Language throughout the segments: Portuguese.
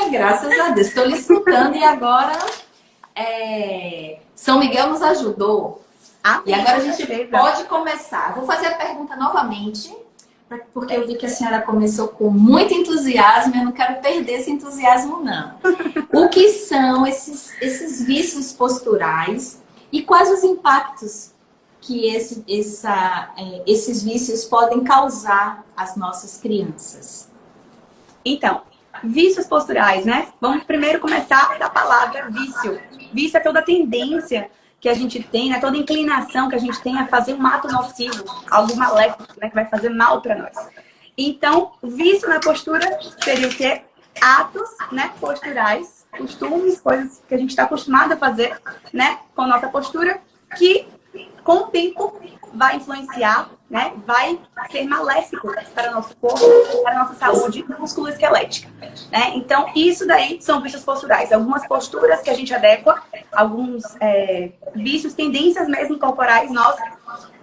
graças a Deus. Estou lhe escutando e agora São Miguel nos ajudou. E agora a gente pode começar. Vou fazer a pergunta novamente, porque eu vi que a senhora começou com muito entusiasmo. Eu não quero perder esse entusiasmo, não. O que são esses vícios posturais e quais os impactos que esses vícios podem causar às nossas crianças? Então, vícios posturais, né? Vamos primeiro começar da palavra vício. Vício é toda tendência que a gente tem, né? Toda inclinação que a gente tem a fazer um ato nocivo, algo maléfico, né? Que vai fazer mal para nós. Então, vício na postura seria o quê? Atos, né? Posturais, costumes, coisas que a gente está acostumado a fazer, né? Com a nossa postura, que com o tempo vai influenciar, né? Vai ser maléfico para o nosso corpo, para a nossa saúde musculoesquelética, né? Então, isso daí são vícios posturais. Algumas posturas que a gente adequa, alguns vícios, tendências mesmo corporais nossas,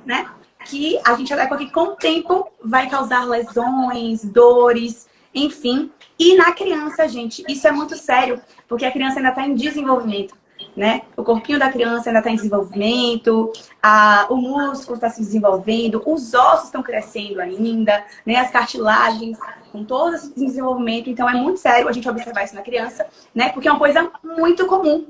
né? Que a gente adequa que com o tempo vai causar lesões, dores, enfim. E na criança, gente, isso é muito sério, porque a criança ainda está em desenvolvimento, né? O corpinho da criança ainda está em desenvolvimento, o músculo está se desenvolvendo, os ossos estão crescendo ainda, né? As cartilagens, com todo esse desenvolvimento. Então é muito sério a gente observar isso na criança, né? Porque é uma coisa muito comum,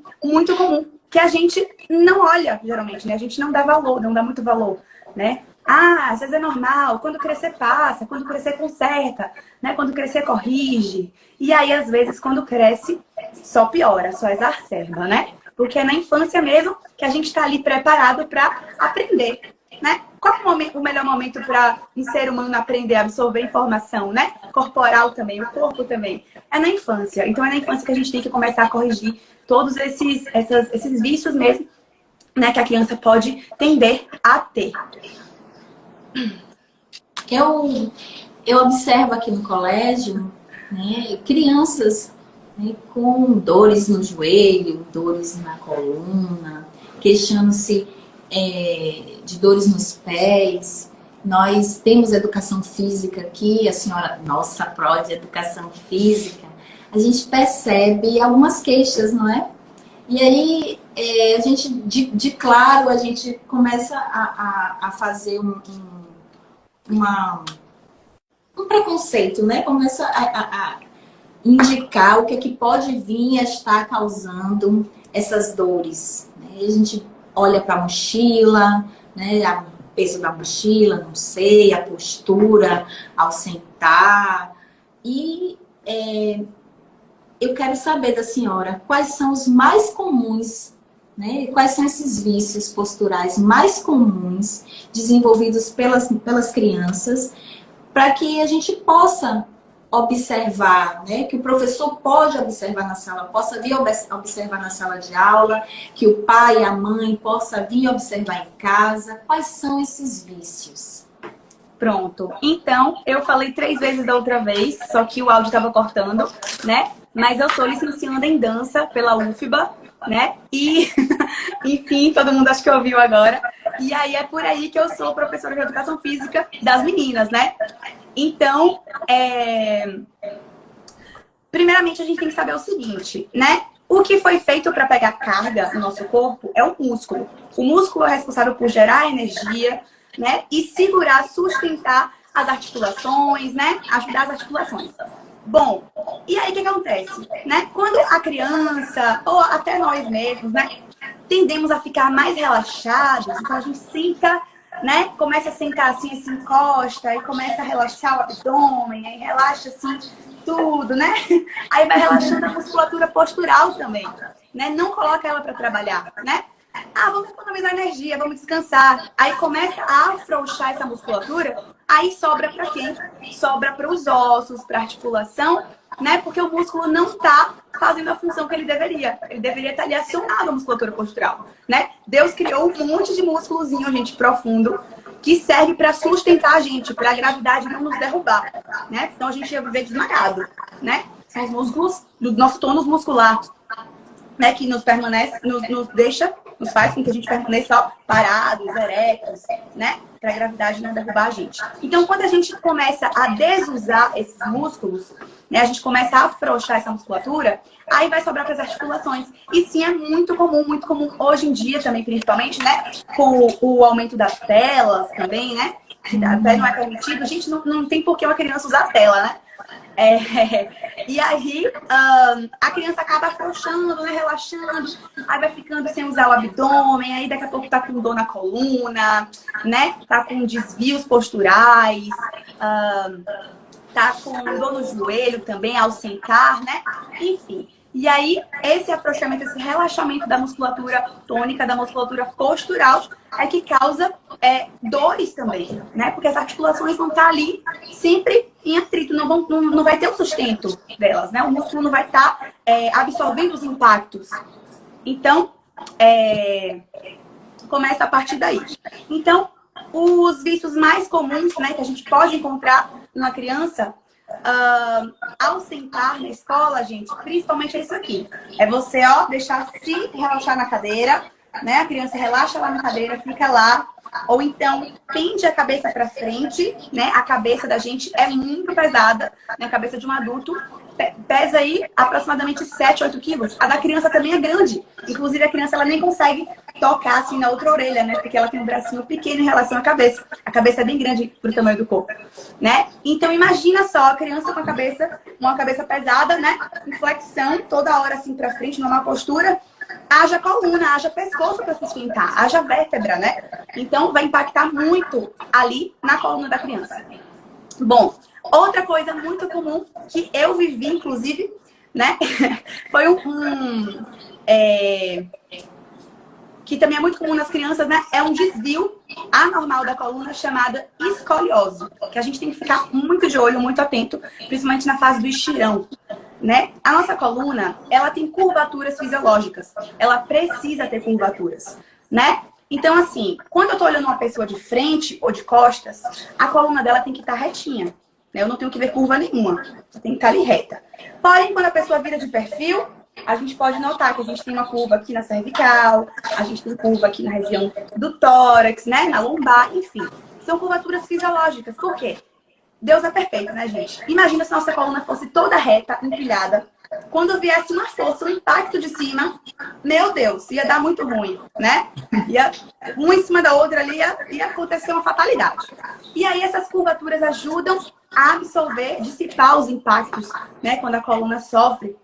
que a gente não olha, geralmente, né? A gente não dá valor, não dá muito valor, né? Às vezes é normal, quando crescer passa, quando crescer conserta, né? Quando crescer corrige. E aí, às vezes, quando cresce, só piora, só exacerba, né? Porque é na infância mesmo que a gente está ali preparado para aprender, né? Qual é o melhor momento para um ser humano aprender a absorver informação, né? Corporal também, o corpo também. É na infância. Então, é na infância que a gente tem que começar a corrigir todos esses vícios mesmo, né? Que a criança pode tender a ter. Eu observo aqui no colégio, né, crianças, né, com dores no joelho, dores na coluna, queixando-se de dores nos pés. Nós temos educação física aqui, a senhora, nossa pró de educação física, a gente percebe algumas queixas, não é? E aí, a gente, claro, a gente começa a fazer um preconceito, né? Começa a indicar o que é que pode vir a estar causando essas dores, né? A gente olha para a mochila, né? O peso da mochila, não sei, a postura ao sentar. E eu quero saber da senhora quais são os mais comuns, né? Quais são esses vícios posturais mais comuns desenvolvidos pelas crianças, para que a gente possa observar, né? Que o professor pode observar na sala, possa vir observar na sala de aula, que o pai e a mãe possa vir observar em casa. Quais são esses vícios? Pronto. Então, eu falei 3 vezes da outra vez, só que o áudio estava cortando, né? Mas eu sou licenciada em dança pela UFBA, né? E, enfim, todo mundo acho que ouviu agora. E aí é por aí que eu sou professora de educação física das meninas, né? Então, primeiramente a gente tem que saber o seguinte, né? O que foi feito para pegar carga no nosso corpo é o músculo. O músculo é responsável por gerar energia, né? E segurar, sustentar as articulações, né? Ajudar as articulações. Bom, e aí o que acontece, né? Quando a criança, ou até nós mesmos, né? Tendemos a ficar mais relaxados, então a gente senta, né? Começa a sentar assim, se encosta, aí começa a relaxar o abdômen, aí relaxa assim tudo, né? Aí vai relaxando a musculatura postural também, né? Não coloca ela para trabalhar, né? Vamos economizar energia, vamos descansar. Aí começa a afrouxar essa musculatura, aí sobra para quem? Sobra para os ossos, para a articulação, né? Porque o músculo não está fazendo a função que ele deveria. Ele deveria estar ali acionado a musculatura postural, né? Deus criou um monte de músculozinho, gente, profundo, que serve para sustentar a gente, para a gravidade não nos derrubar, né? Senão a gente ia viver desmaiado, né? São os músculos do nosso tônus muscular, né? Que nos permanece, nos faz com que a gente permaneça parados, eretos, né? para a gravidade não derrubar a gente. Então, quando a gente começa a desusar esses músculos, né, a gente começa a afrouxar essa musculatura, aí vai sobrar para as articulações. E sim, é muito comum hoje em dia também, principalmente, né, com o aumento das telas também, né, que até não é permitido. Gente, não tem por que uma criança usar tela, né? E aí a criança acaba afrouxando, né, relaxando, aí vai ficando sem usar o abdômen, aí daqui a pouco tá com dor na coluna, né? Tá com desvios posturais, tá com dor no joelho também ao sentar, né? Enfim. E aí, esse afrouxamento, esse relaxamento da musculatura tônica, da musculatura postural, é que causa dores também, né? Porque as articulações vão estar ali sempre em atrito, não vai ter o sustento delas, né? O músculo não vai estar absorvendo os impactos. Então, começa a partir daí. Então, os vícios mais comuns, né, que a gente pode encontrar numa criança, ao sentar na escola, gente, principalmente é isso aqui. É você, deixar se relaxar na cadeira, né? A criança relaxa lá na cadeira, fica lá. Ou então, pende a cabeça para frente, né? A cabeça da gente é muito pesada, né? A cabeça de um adulto pesa aí aproximadamente 7, 8 quilos. A da criança também é grande. Inclusive, a criança ela nem consegue tocar assim na outra orelha, né? Porque ela tem um bracinho pequeno em relação à cabeça. A cabeça é bem grande pro tamanho do corpo, né? Então, imagina só a criança com a cabeça, uma cabeça pesada, né? Em flexão, toda hora assim pra frente, numa postura. Haja coluna, haja pescoço para sustentar, haja vértebra, né? Então, vai impactar muito ali na coluna da criança. Bom, outra coisa muito comum que eu vivi, inclusive, né? Foi que também é muito comum nas crianças, né? É um desvio anormal da coluna chamada escoliose, que a gente tem que ficar muito de olho, muito atento, principalmente na fase do estirão, né? A nossa coluna, ela tem curvaturas fisiológicas. Ela precisa ter curvaturas, né? Então, assim, quando eu tô olhando uma pessoa de frente ou de costas, a coluna dela tem que estar retinha. Eu não tenho que ver curva nenhuma. Tem que estar ali reta. Porém, quando a pessoa vira de perfil, a gente pode notar que a gente tem uma curva aqui na cervical, a gente tem curva aqui na região do tórax, né? Na lombar, enfim. São curvaturas fisiológicas. Por quê? Deus é perfeito, né, gente? Imagina se nossa coluna fosse toda reta, empilhada. Quando viesse uma força, um impacto de cima, meu Deus, ia dar muito ruim, né? Uma em cima da outra ali ia acontecer uma fatalidade. E aí essas curvaturas ajudam a absorver, dissipar os impactos, né? Quando a coluna sofre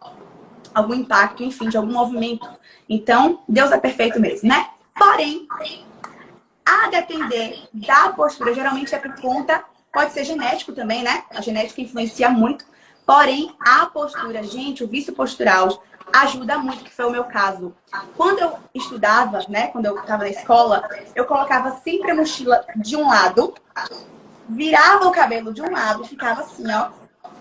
algum impacto, enfim, de algum movimento. Então, Deus é perfeito mesmo, né? Porém, a depender da postura, geralmente é por conta, pode ser genético também, né? A genética influencia muito. Porém, a postura, gente, o vício postural ajuda muito, que foi o meu caso. Quando eu estudava, né? Quando eu estava na escola, eu colocava sempre a mochila de um lado, virava o cabelo de um lado e ficava assim,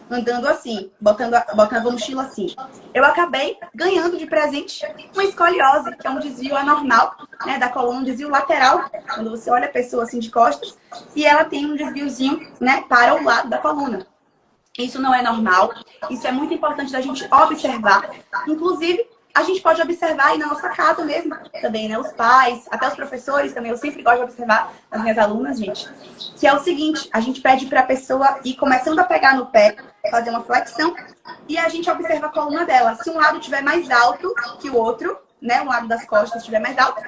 andando assim, botando a mochila assim. Eu acabei ganhando de presente uma escoliose, que é um desvio anormal, né, da coluna, um desvio lateral, quando você olha a pessoa assim de costas, e ela tem um desviozinho, né, para o lado da coluna. Isso não é normal, isso é muito importante da gente observar. Inclusive, a gente pode observar aí na nossa casa mesmo também, né? Os pais, até os professores também. Eu sempre gosto de observar as minhas alunas, gente. Que é o seguinte, a gente pede para a pessoa ir começando a pegar no pé, fazer uma flexão, e a gente observa a coluna dela. Se um lado estiver mais alto que o outro, né? Um lado das costas estiver mais alto,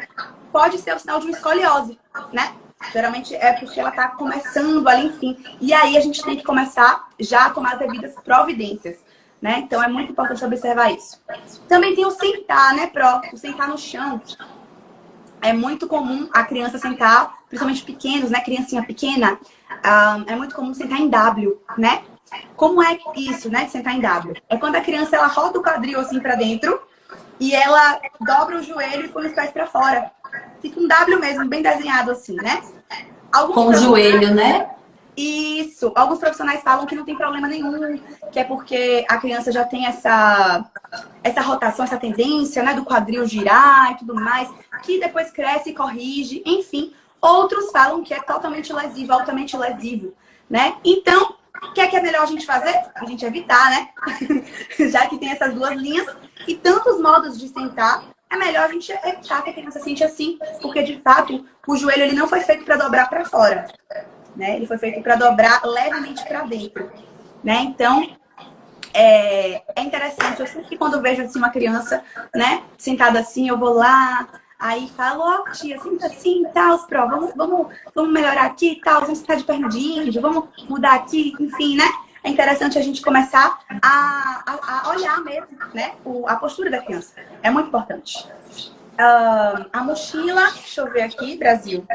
pode ser o sinal de uma escoliose, né? Geralmente é porque ela está começando ali, enfim. E aí a gente tem que começar já a tomar as devidas providências, né? Então é muito importante observar isso. Também tem o sentar, né, o sentar no chão. É muito comum a criança sentar, principalmente pequenos, né? Criancinha pequena, é muito comum sentar em W, né? Como é isso, né, de sentar em W? É quando a criança ela roda o quadril assim para dentro e ela dobra o joelho e põe os pés para fora. Fica um W mesmo, bem desenhado assim, né? Com o joelho, né? Isso. Alguns profissionais falam que não tem problema nenhum, que é porque a criança já tem essa rotação, essa tendência, né, do quadril girar e tudo mais, que depois cresce e corrige, enfim. Outros falam que é totalmente lesivo, altamente lesivo, né? Então, o que é melhor a gente fazer? A gente evitar, né? Já que tem essas duas linhas e tantos modos de sentar, é melhor a gente evitar que a criança sente assim, porque de fato o joelho ele não foi feito para dobrar para fora, né? Ele foi feito para dobrar levemente para dentro, né? Então é interessante. Eu sempre que quando eu vejo assim uma criança, né, sentada assim, eu vou lá, aí falo, ó, tia, senta assim, tal, vamos melhorar aqui, tal, vamos sentar de perna de índio, vamos mudar aqui, enfim, né? É interessante a gente começar a olhar mesmo, né, a postura da criança. É muito importante. A mochila, deixa eu ver aqui, Brasil.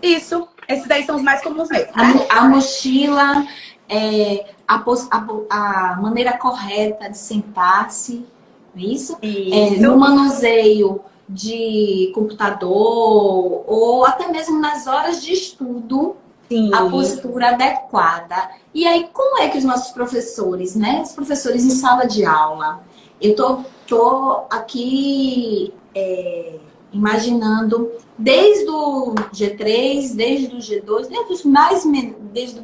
Isso, esses daí são os mais comuns mesmo. Né? A mochila, a maneira correta de sentar-se, não é isso? No manuseio de computador ou até mesmo nas horas de estudo, sim, a postura adequada. E aí, como é que os nossos professores, né? Os professores em sala de aula, eu tô aqui imaginando desde o G3, desde o G2, desde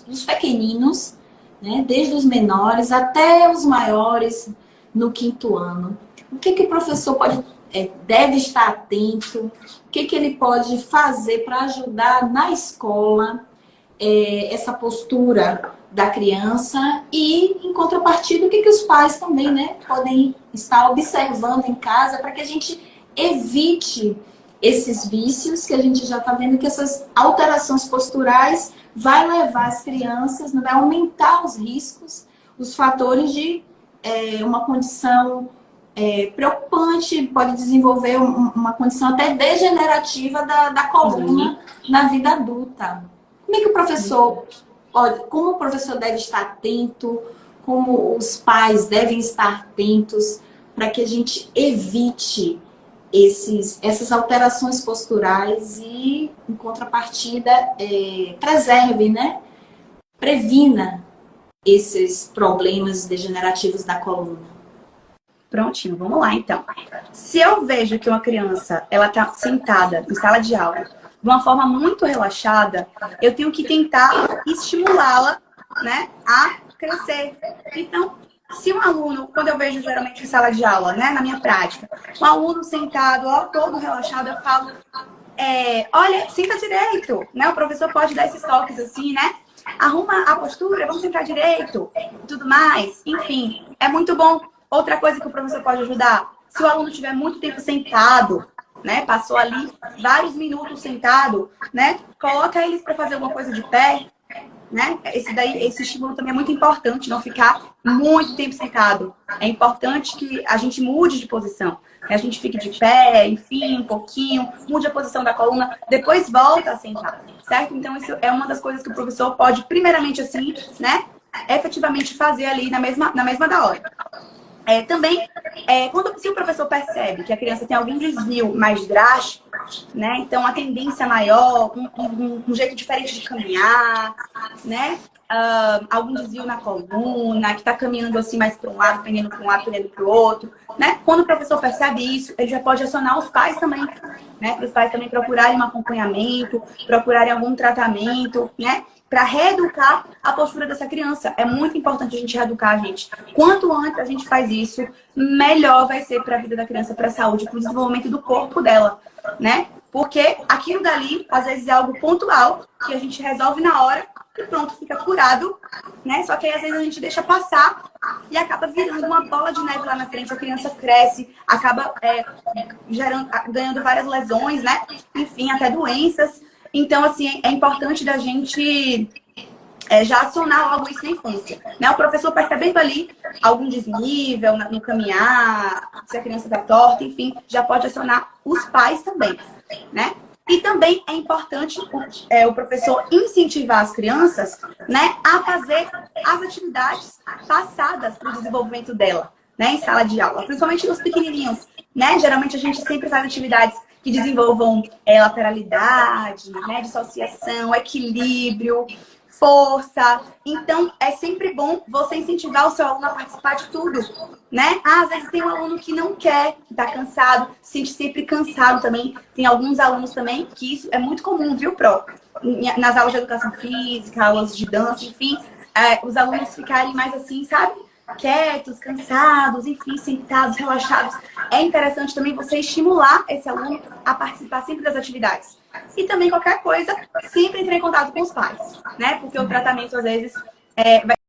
os pequeninos, né? Desde os menores até os maiores no 5º ano. O que o professor deve estar atento? O que ele pode fazer para ajudar na escola essa postura da criança? E, em contrapartida, o que os pais também, né, podem estar observando em casa para que a gente evite esses vícios que a gente já está vendo que essas alterações posturais vai levar as crianças, vai aumentar os riscos, os fatores de uma condição preocupante, pode desenvolver uma condição até degenerativa da coluna na vida adulta. Como é que o professor como o professor deve estar atento, como os pais devem estar atentos para que a gente evite essas alterações posturais e, em contrapartida, preserve, né? Previna esses problemas degenerativos da coluna. Prontinho, vamos lá então. Se eu vejo que uma criança ela está sentada em sala de aula de uma forma muito relaxada, eu tenho que tentar estimulá-la, né, a crescer. Então, se um aluno, quando eu vejo geralmente em sala de aula, né, na minha prática, um aluno sentado, ó, todo relaxado, eu falo, olha, senta direito, né? O professor pode dar esses toques assim, né? Arruma a postura, vamos sentar direito, tudo mais. Enfim, é muito bom. Outra coisa que o professor pode ajudar, se o aluno tiver muito tempo sentado, né, passou ali vários minutos sentado, né, coloca eles para fazer alguma coisa de pé, né? Esse estímulo também é muito importante, não ficar muito tempo sentado. É importante que a gente mude de posição. A gente fique de pé, enfim, um pouquinho, mude a posição da coluna, depois volta a sentar, certo? Então, isso é uma das coisas que o professor pode, primeiramente, assim, né, efetivamente fazer ali na mesma da hora. Também, se o professor percebe que a criança tem algum desvio mais drástico, né? Então, a tendência maior, um jeito diferente de caminhar, né? Algum desvio na coluna, que está caminhando assim mais para um lado, pendendo para um lado, pendendo para o outro, né? Quando o professor percebe isso, ele já pode acionar os pais também, né? Para os pais também procurarem um acompanhamento, procurarem algum tratamento, né? Para reeducar a postura dessa criança. É muito importante a gente reeducar, gente. Quanto antes a gente faz isso, melhor vai ser para a vida da criança, para a saúde, para o desenvolvimento do corpo dela, né? Porque aquilo dali, às vezes, é algo pontual, que a gente resolve na hora e pronto, fica curado, né? Só que aí, às vezes, a gente deixa passar e acaba virando uma bola de neve lá na frente. A criança cresce, acaba ganhando várias lesões, né? Enfim, até doenças. Então, assim, é importante da gente já acionar logo isso na infância, né? O professor percebendo ali algum desnível no caminhar, se a criança está torta, enfim, já pode acionar os pais também, né? E também é importante o professor incentivar as crianças, né, a fazer as atividades passadas para o desenvolvimento dela, né, em sala de aula, principalmente nos pequenininhos, né? Geralmente a gente sempre faz atividades que desenvolvam lateralidade, né, dissociação, equilíbrio, força. Então, é sempre bom você incentivar o seu aluno a participar de tudo, né? Às vezes tem um aluno que não quer, que está cansado, se sente sempre cansado também. Tem alguns alunos também que isso é muito comum, viu, Pro? Nas aulas de educação física, aulas de dança, enfim, os alunos ficarem mais assim, sabe? quietos, cansados, enfim, sentados, relaxados. É interessante também você estimular esse aluno a participar sempre das atividades. E também qualquer coisa, sempre entrar em contato com os pais, né? Porque o tratamento, às vezes, vai